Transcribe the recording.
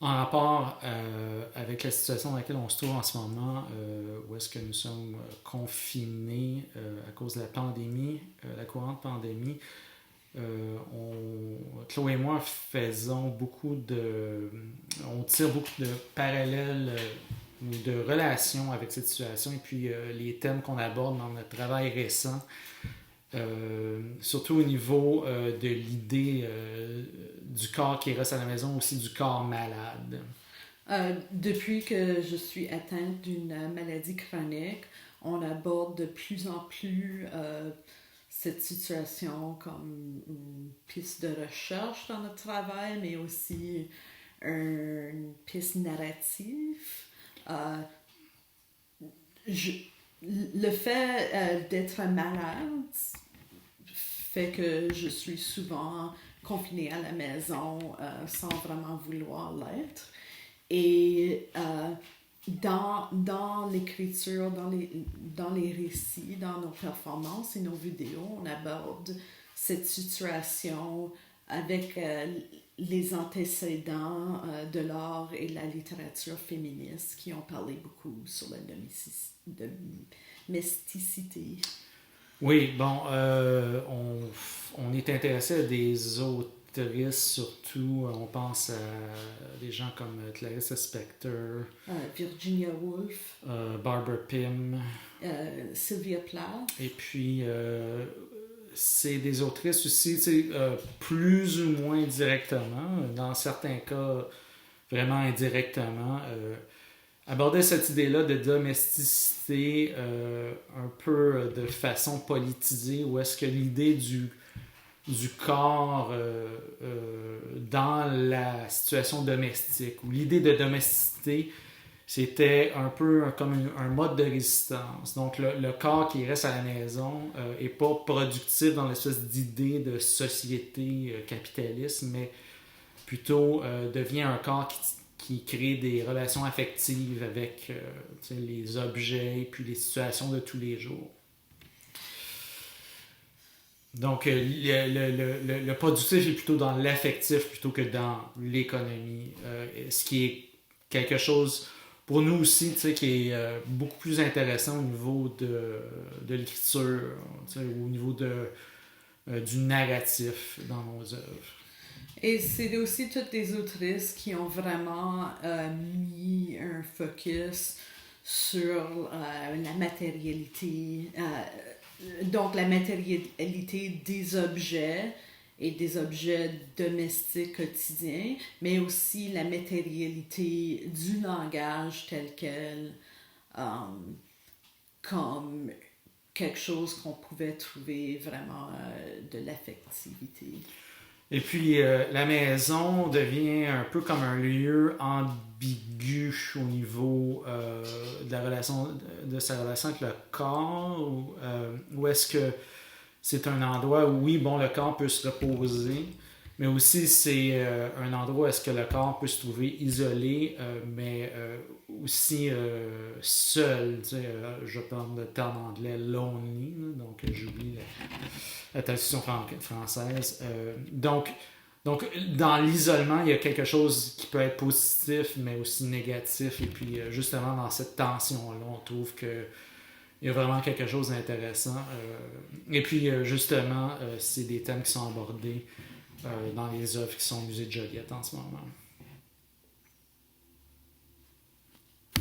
En rapport avec la situation dans laquelle on se trouve en ce moment, où est-ce que nous sommes confinés à cause de la pandémie, la courante pandémie, Chloé et moi faisons beaucoup de... On tire beaucoup de parallèles ou de relations avec cette situation et puis les thèmes qu'on aborde dans notre travail récent, surtout au niveau de l'idée du corps qui reste à la maison, aussi du corps malade. Depuis que je suis atteinte d'une maladie chronique, on aborde de plus en plus cette situation comme une piste de recherche dans notre travail, mais aussi une piste narrative. Euh, je- le fait d'être malade fait que je suis souvent confinée à la maison sans vraiment vouloir l'être. Et dans l'écriture, dans les récits, dans nos performances et nos vidéos, on aborde cette situation avec les antécédents de l'art et la littérature féministe qui ont parlé beaucoup sur la domesticité. Oui, bon, on est intéressé à des autrices surtout. On pense à des gens comme Clarice Lispector, Virginia Woolf, Barbara Pym, Sylvia Plath. et puis c'est des autrices aussi, plus ou moins directement, dans certains cas vraiment indirectement. Aborder cette idée-là de domesticité un peu de façon politisée, où est-ce que l'idée du corps dans la situation domestique, ou l'idée de domesticité, c'était un peu comme un mode de résistance. Donc le corps qui reste à la maison est pas productif dans l'espèce d'idée de société capitaliste, mais plutôt devient un corps qui crée des relations affectives avec les objets et puis les situations de tous les jours. Donc, le productif est plutôt dans l'affectif plutôt que dans l'économie. Ce qui est quelque chose pour nous aussi, qui est beaucoup plus intéressant au niveau de l'écriture, au niveau du narratif dans nos œuvres. Et c'est aussi toutes les autrices qui ont vraiment mis un focus sur la matérialité, donc la matérialité des objets et des objets domestiques quotidiens, mais aussi la matérialité du langage tel quel, euh, comme quelque chose qu'on pouvait trouver vraiment de l'affectivité. Et puis, la maison devient un peu comme un lieu ambigu au niveau de la relation, de sa relation avec le corps, où est-ce que c'est un endroit où, oui, bon, le corps peut se reposer, mais aussi c'est un endroit où est-ce que le corps peut se trouver isolé, mais aussi seul. Je parle de terme anglais lonely, là, donc j'oublie la traduction française. Donc, dans l'isolement, il y a quelque chose qui peut être positif, mais aussi négatif. Et puis, justement, dans cette tension-là, on trouve que il y a vraiment quelque chose d'intéressant. Et puis, justement, c'est des thèmes qui sont abordés dans les œuvres qui sont au musée de Joliette en ce moment.